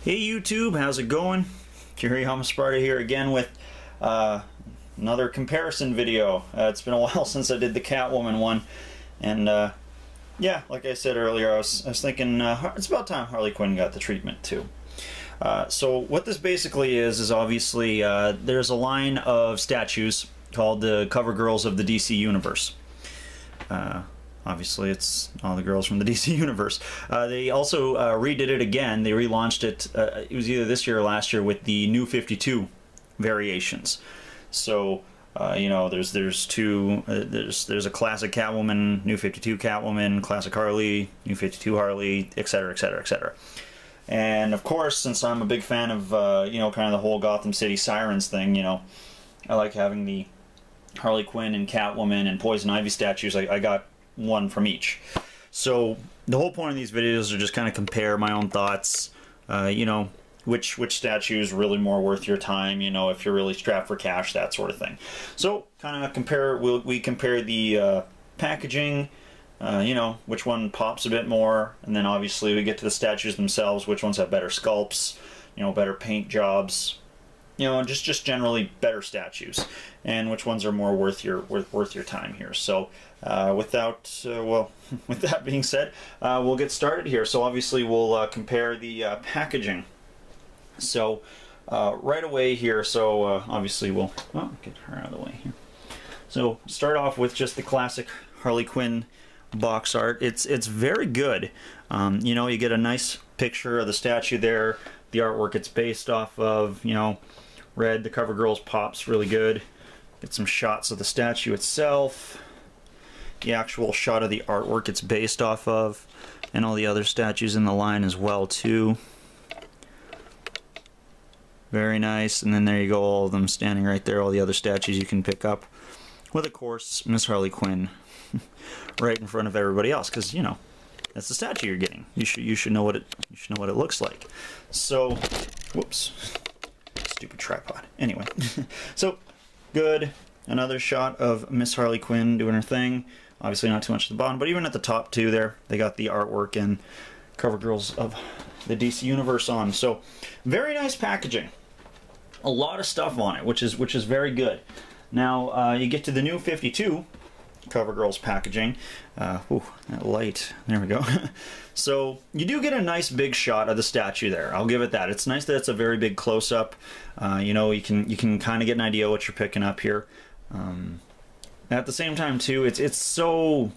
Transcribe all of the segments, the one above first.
Hey YouTube, how's it going? Jerry Sparta here again with another comparison video. It's been a while since I did the Catwoman one, and yeah, like I said earlier, I was thinking it's about time Harley Quinn got the treatment too. So what this basically is obviously there's a line of statues called the cover girls of the DC Universe. Obviously, it's all the girls from the DC Universe. They also redid it again. They relaunched it. It was either this year or last year with the New 52 variations. So you know, there's a classic Catwoman, New 52 Catwoman, classic Harley, New 52 Harley, etc., etc., etc. And of course, since I'm a big fan of you know, kind of the whole Gotham City Sirens thing, you know, I like having the Harley Quinn and Catwoman and Poison Ivy statues. I got one from each. So the whole point of these videos are just kind of compare my own thoughts, you know, which statue is really more worth your time, you know, if you're really strapped for cash, that sort of thing. So kind of compare, we compare the packaging, you know, which one pops a bit more, and then obviously we get to the statues themselves, which ones have better sculpts, you know, better paint jobs, you know, just generally better statues, and which ones are more worth your time here. So well, with that being said, we'll get started here. So obviously we'll compare the packaging. So right away here, so obviously we'll get her out of the way here. So start off with just the classic Harley Quinn box art. It's very good. You know, you get a nice picture of the statue there, the artwork it's based off of, you know, red, the cover girl's pops really good. Get some shots of the statue itself, the actual shot of the artwork it's based off of, and all the other statues in the line as well too. Very nice. And then there you go, all of them standing right there, all the other statues you can pick up, with of course Miss Harley Quinn right in front of everybody else, because you know, that's the statue you're getting. You should know what it looks like. So, whoops, stupid tripod. Anyway, so good. Another shot of Miss Harley Quinn doing her thing. Obviously not too much at the bottom, but even at the top too there, they got the artwork and cover girls of the DC Universe on. So very nice packaging. A lot of stuff on it, which is very good. Now you get to the New 52 cover girls packaging. Ooh, that light. There we go. So you do get a nice big shot of the statue there. I'll give it that. It's nice that it's a very big close-up. You know, you can kind of get an idea what you're picking up here. At the same time too, it's so,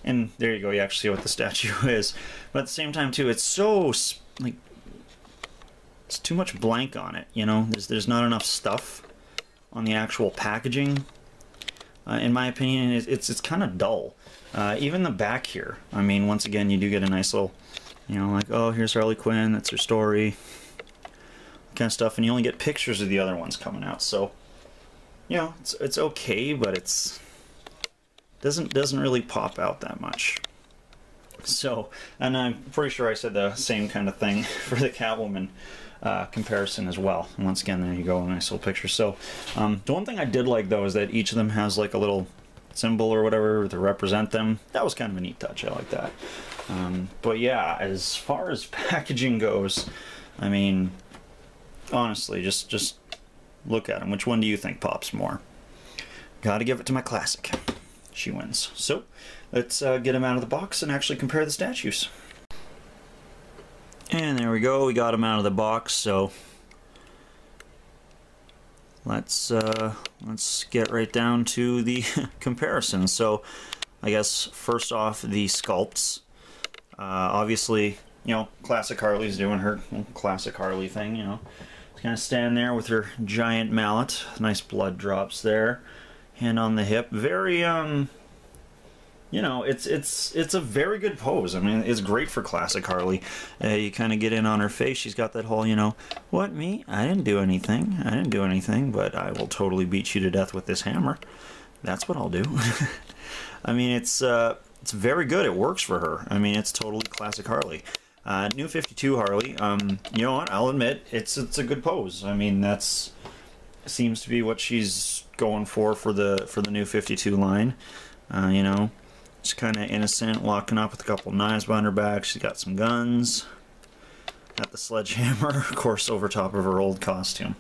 and there you go, you actually see what the statue is. But at the same time too, it's so like, it's too much blank on it. You know, there's not enough stuff on the actual packaging. In my opinion, it's kind of dull. Even the back here, I mean, once again, you do get a nice little, you know, like, oh, here's Harley Quinn, that's her story, kind of stuff, and you only get pictures of the other ones coming out. So, you know, it's okay, but it's doesn't really pop out that much. So, and I'm pretty sure I said the same kind of thing for the Catwoman comparison as well. And once again, there you go, a nice little picture. So the one thing I did like though is that each of them has like a little symbol or whatever to represent them. That was kind of a neat touch. I like that. But yeah, as far as packaging goes, I mean, honestly, just look at them. Which one do you think pops more? Gotta give it to my classic. She wins. So let's get them out of the box and actually compare the statues. And there we go, we got them out of the box. So let's get right down to the comparison. So I guess first off, the sculpts. Obviously, you know, classic Harley's doing her classic Harley thing, you know. Kind of stand there with her giant mallet. Nice blood drops there. Hand on the hip. Very you know, it's a very good pose. I mean, it's great for classic Harley. You kind of get in on her face. She's got that whole, you know, what, me? I didn't do anything. I didn't do anything, but I will totally beat you to death with this hammer. That's what I'll do. I mean, it's very good. It works for her. I mean, it's totally classic Harley. New 52 Harley. You know what? I'll admit it's a good pose. I mean, that's seems to be what she's going for the New 52 line. You know. She's kind of innocent, walking up with a couple knives behind her back. She's got some guns. Got the sledgehammer, of course, over top of her old costume.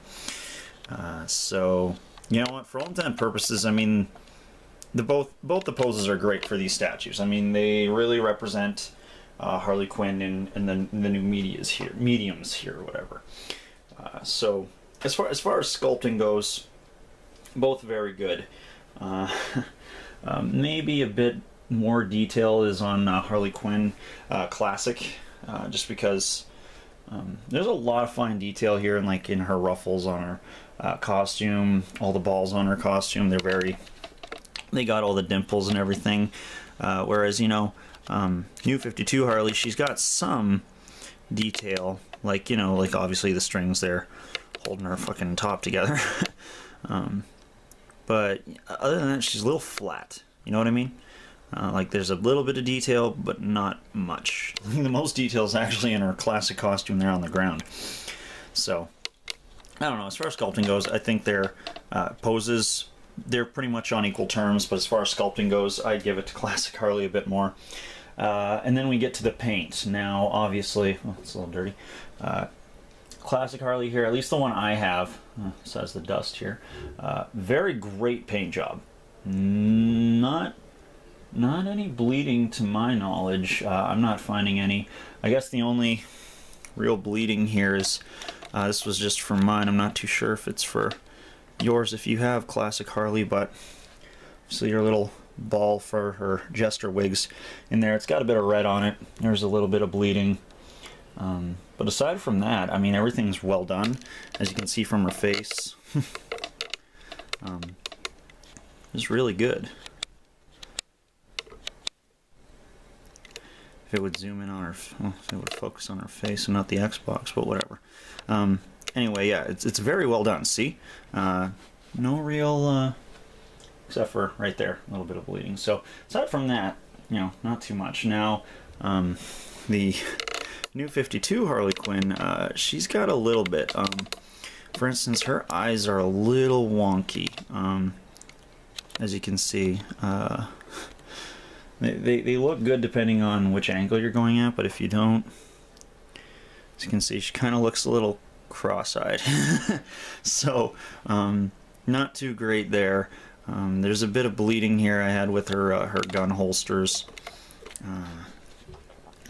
So, you know what, for all intents and purposes, I mean, both the poses are great for these statues. I mean, they really represent Harley Quinn in the new mediums here, or whatever. So, as far as sculpting goes, both very good. Maybe a bit more detail is on Harley Quinn Classic, just because there's a lot of fine detail here, and like in her ruffles on her costume, all the balls on her costume, they got all the dimples and everything. Whereas, you know, New 52 Harley, she's got some detail, like, you know, like obviously the strings there holding her fucking top together. But other than that, she's a little flat. You know what I mean? Like there's a little bit of detail, but not much. The most detail is actually in her classic costume there on the ground. So, I don't know. As far as sculpting goes, I think their poses, they're pretty much on equal terms. But as far as sculpting goes, I'd give it to Classic Harley a bit more. And then we get to the paint. Now, obviously, oh, it's a little dirty. Classic Harley here, at least the one I have, besides the dust here, very great paint job. Not any bleeding to my knowledge. I'm not finding any. I guess the only real bleeding here is, this was just for mine. I'm not too sure if it's for yours if you have Classic Harley, but see your little ball for her jester wigs in there. It's got a bit of red on it. There's a little bit of bleeding. But aside from that, I mean, everything's well done, as you can see from her face. It's really good. If it would zoom in on her, well, if it would focus on her face and not the Xbox, but whatever. Anyway, yeah, it's very well done. See, no real, except for right there, a little bit of bleeding. So aside from that, you know, not too much. Now, the New 52 Harley Quinn, she's got a little bit. For instance, her eyes are a little wonky. As you can see, they look good depending on which angle you're going at, but if you don't, as you can see, she kind of looks a little cross-eyed. So, not too great there. There's a bit of bleeding here I had with her gun holsters.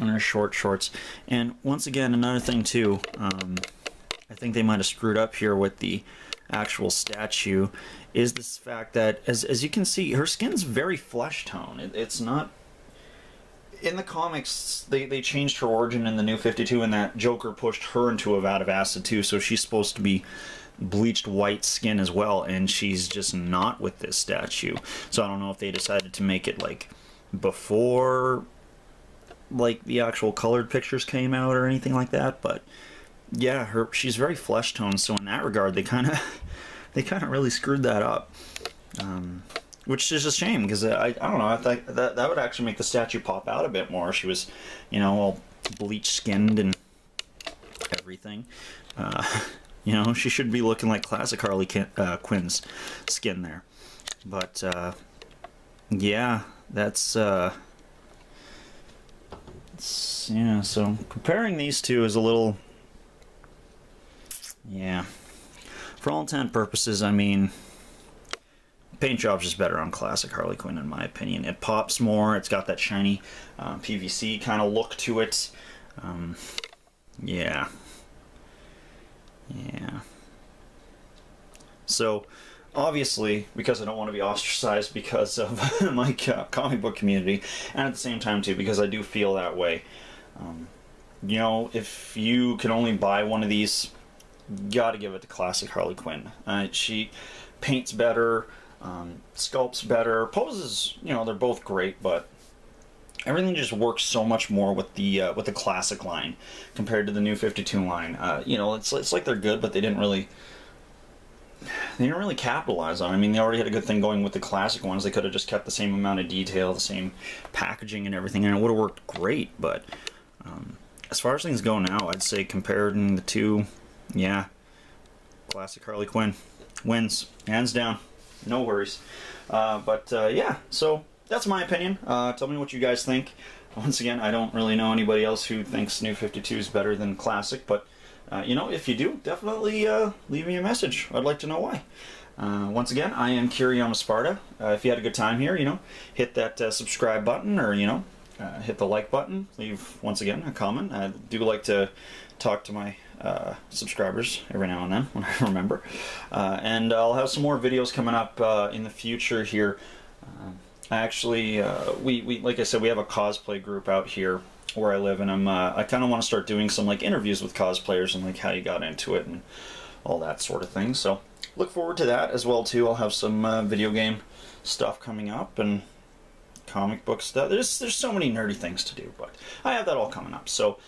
On her short shorts. And once again, another thing too, I think they might have screwed up here with the actual statue, is this fact that, as you can see, her skin's very flesh tone. It's not... In the comics, they changed her origin in the New 52, and that Joker pushed her into a vat of acid too, so she's supposed to be bleached white skin as well, and she's just not with this statue. So I don't know if they decided to make it like before like the actual colored pictures came out or anything like that, but yeah, she's very flesh toned, so in that regard they kind of really screwed that up, which is a shame, because I don't know, I think that would actually make the statue pop out a bit more. She was, you know, all bleach skinned and everything. You know, she should be looking like Classic Harley Quinn's skin there, but yeah, that's yeah, so comparing these two is a little, yeah, for all intent and purposes, I mean, paint job's just better on Classic Harley Quinn in my opinion. It pops more, it's got that shiny PVC kind of look to it. Yeah. So, obviously, because I don't want to be ostracized because of my comic book community, and at the same time too, because I do feel that way, you know, if you can only buy one of these, gotta give it to Classic Harley Quinn. She paints better, sculpts better, poses, you know, they're both great, but everything just works so much more with the classic line compared to the New 52 line. You know, it's like they're good, but they didn't really capitalize on it. I mean, they already had a good thing going with the classic ones. They could have just kept the same amount of detail, the same packaging and everything, and it would have worked great. But as far as things go now, I'd say comparing the two, yeah, Classic Harley Quinn wins, hands down, no worries. Yeah, so that's my opinion. Tell me what you guys think. Once again, I don't really know anybody else who thinks New 52 is better than Classic, but you know, if you do, definitely leave me a message. I'd like to know why. Once again, I am Kiriyama Sparta. If you had a good time here, you know, hit that subscribe button, or, you know, hit the like button. Leave, once again, a comment. I do like to talk to my subscribers every now and then when I remember. And I'll have some more videos coming up in the future here. Actually, we like I said, we have a cosplay group out here where I live, and I kind of want to start doing some like interviews with cosplayers and like how you got into it and all that sort of thing. So look forward to that as well too. I'll have some video game stuff coming up and comic book stuff. There's so many nerdy things to do, but I have that all coming up. So